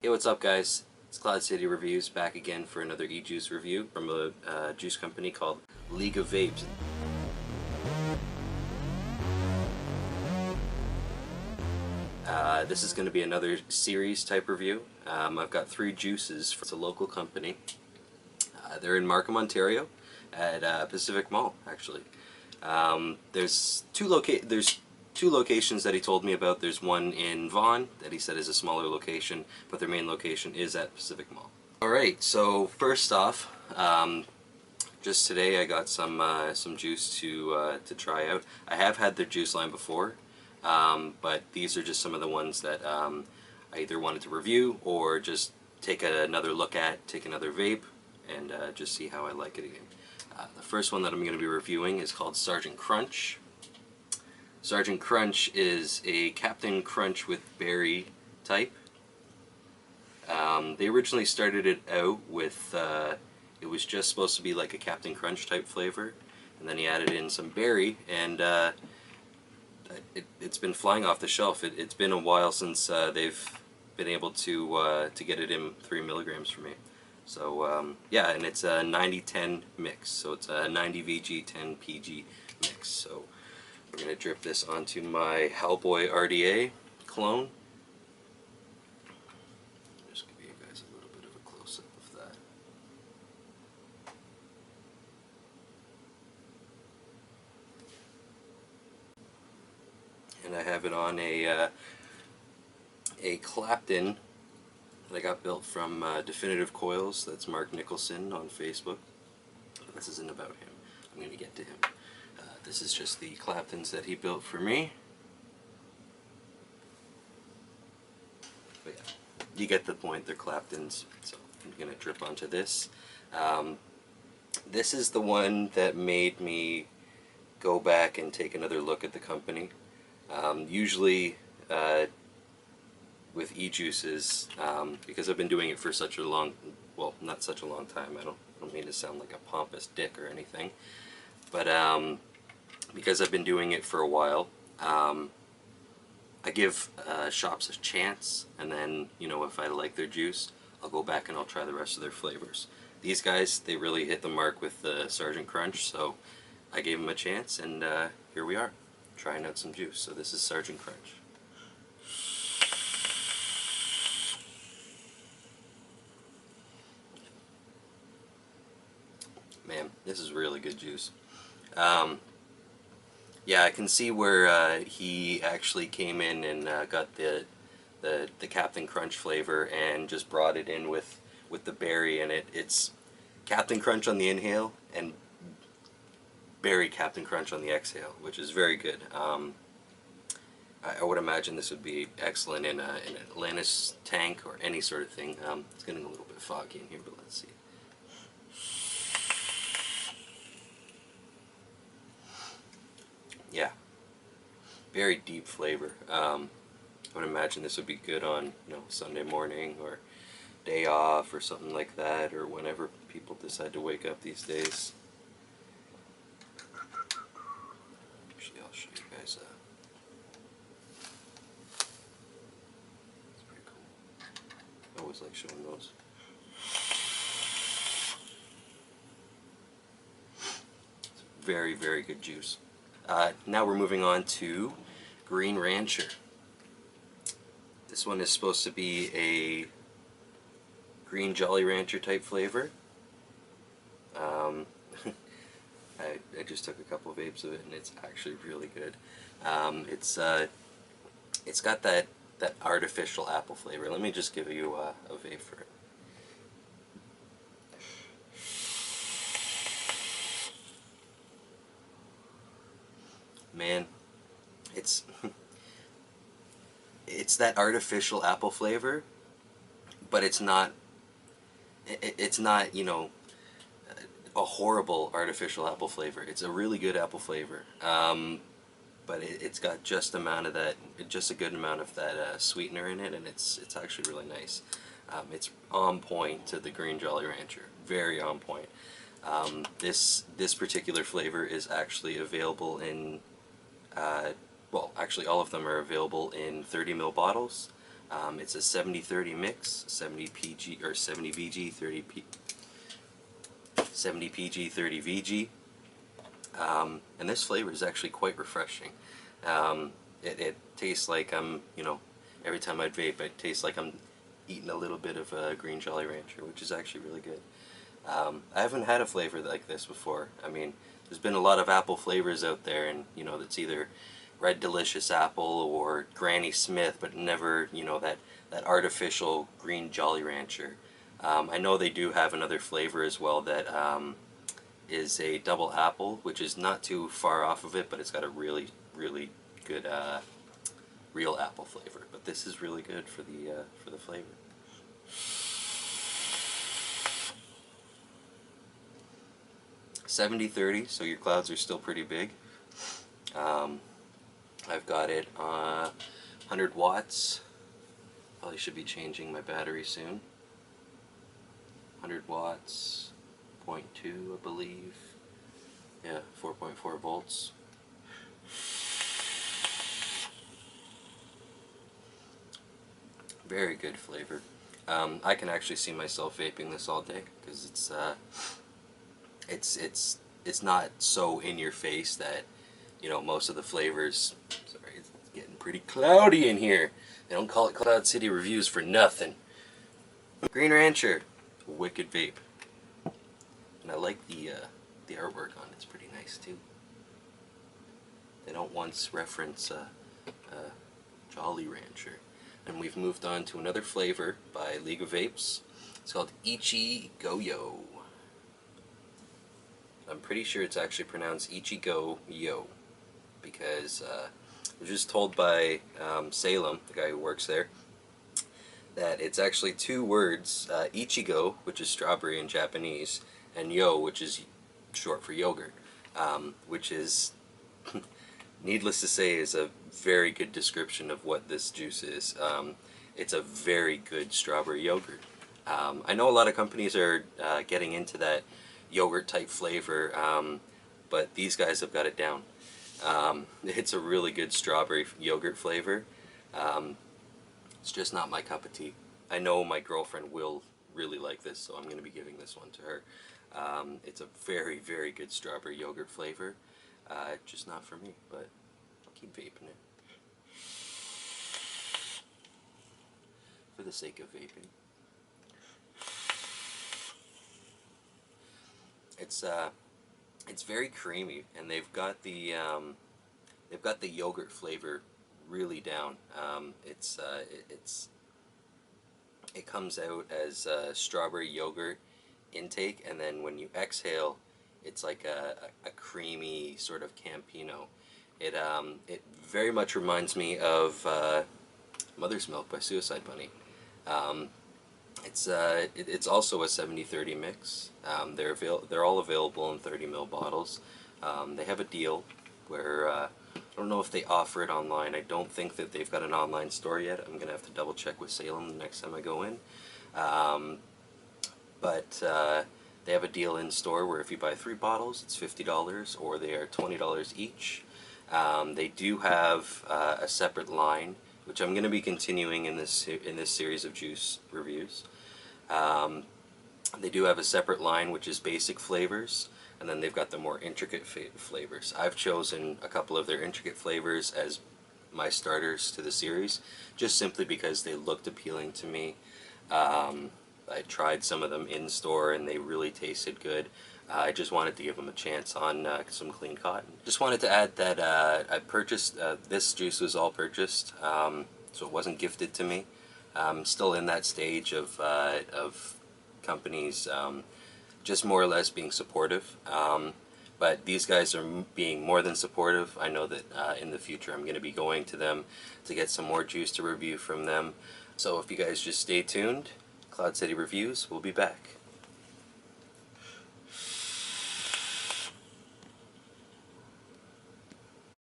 Hey, what's up guys? It's Cloudcityreviews back again for another Ejuice review from a juice company called League of Vapes. This is going to be another series type review. I've got three juices. It's a local company. They're in Markham, Ontario at Pacific Mall, actually. There's two locations that he told me about. There's one in Vaughan that he said is a smaller location, but their main location is at Pacific Mall. Alright, so first off, just today I got some juice to try out. I have had their juice line before, but these are just some of the ones that I either wanted to review or just take another look at, take another vape, and just see how I like it again. The first one that I'm going to be reviewing is called Sergeant Crunch. Sergeant Crunch is a Captain Crunch with berry type. They originally started it out with, it was just supposed to be like a Captain Crunch type flavor, and then he added in some berry, and it's been flying off the shelf. It's been a while since they've been able to get it in 3 milligrams for me. So yeah, and it's a 90-10 mix, so it's a 90 VG, 10 PG mix. So we're going to drip this onto my Hellboy RDA clone. Just give you guys a little bit of a close-up of that. And I have it on a Clapton that I got built from Definitive Coils. That's Mark Nicholson on Facebook. This isn't about him. I'm going to get to him. This is just the Claptons that he built for me. But yeah, you get the point. They're Claptons. So I'm going to drip onto this. This is the one that made me go back and take another look at the company. Usually with Ejuices, because I've been doing it for such a long, well, not such a long time, I don't mean to sound like a pompous dick or anything, but because I've been doing it for a while, I give shops a chance, and then, you know, if I like their juice, I'll go back and I'll try the rest of their flavors. These guys, they really hit the mark with the Sergeant Crunch, so I gave them a chance, and here we are, trying out some juice. So this is Sergeant Crunch. Man, this is really good juice. Yeah, I can see where he actually came in and got the Captain Crunch flavor and just brought it in with the berry, and it's Captain Crunch on the inhale and berry Captain Crunch on the exhale, which is very good. I would imagine this would be excellent in an Atlantis tank or any sort of thing. It's getting a little bit foggy in here, but let's see. Yeah, very deep flavor. I would imagine this would be good on, you know, Sunday morning or day off or something like that, or whenever people decide to wake up these days. Actually, I'll show you guys that. It's pretty cool. I always like showing those. It's very, very good juice. Now we're moving on to Green Rancher. This one is supposed to be a green Jolly Rancher type flavor. I just took a couple of vapes of it, and it's actually really good. It's got that artificial apple flavor. Let me just give you a vape for it. Man, it's that artificial apple flavor, but it's not, you know, a horrible artificial apple flavor. It's a really good apple flavor, but it's got just a good amount of that sweetener in it, and it's actually really nice. It's on point to the Green Jolly Rancher, very on point. This particular flavor is actually available in well, actually all of them are available in 30 ml bottles, It's a 70-30 mix, 70 PG or 70 VG, 70 PG, 30 VG, and this flavor is actually quite refreshing. It tastes like every time I vape, it tastes like I'm eating a little bit of green Jolly Rancher, which is actually really good. I haven't had a flavor like this before. I mean, there's been a lot of apple flavors out there, and that's either Red Delicious Apple or Granny Smith, but never that artificial green Jolly Rancher. I know they do have another flavor as well that is a double apple, which is not too far off of it, but it's got a really good real apple flavor. But this is really good for the flavor. $70-30, so your clouds are still pretty big. I've got it 100 watts. Probably should be changing my battery soon. 100 watts, 0.2 I believe. Yeah, 4.4 volts. Very good flavor. I can actually see myself vaping this all day because it's not so in your face that most of the flavors. Sorry, it's getting pretty cloudy in here. They don't call it Cloud City Reviews for nothing. Green Rancher, wicked vape, and I like the artwork on it. It's pretty nice too. They don't once reference Jolly Rancher. And we've moved on to another flavor by League of Vapes. It's called Ichigoyo. I'm pretty sure it's actually pronounced Ichigoyo, because I was just told by Salem, the guy who works there, that it's actually two words, Ichigo, which is strawberry in Japanese, and yo, which is short for yogurt, which is, needless to say, is a very good description of what this juice is. It's a very good strawberry yogurt. I know a lot of companies are getting into that yogurt type flavor, but these guys have got it down. It's a really good strawberry yogurt flavor. It's just not my cup of tea. I know my girlfriend will really like this, so I'm going to be giving this one to her. It's a very good strawberry yogurt flavor. Just not for me, but I'll keep vaping it for the sake of vaping. It's very creamy, and they've got the yogurt flavor really down. It comes out as strawberry yogurt intake, and then when you exhale, it's like a creamy sort of Campino. It very much reminds me of Mother's Milk by Suicide Bunny. It's also a 70-30 mix. They're all available in 30 ml bottles. They have a deal where I don't know if they offer it online. I don't think that they've got an online store yet. I'm gonna have to double check with Salem the next time I go in. But they have a deal in store where if you buy 3 bottles, it's $50, or they are $20 each. They do have a separate line, which I'm going to be continuing in this series of juice reviews. They do have a separate line which is basic flavors, and then they've got the more intricate flavors. I've chosen a couple of their intricate flavors as my starters to the series, just simply because they looked appealing to me. I tried some of them in store and they really tasted good. I just wanted to give them a chance on some clean cotton. Just wanted to add that I purchased, this juice was all purchased, so it wasn't gifted to me. I'm still in that stage of companies just more or less being supportive. But these guys are being more than supportive. I know that in the future I'm going to be going to them to get some more juice to review from them. So if you guys just stay tuned, Cloud City Reviews will be back.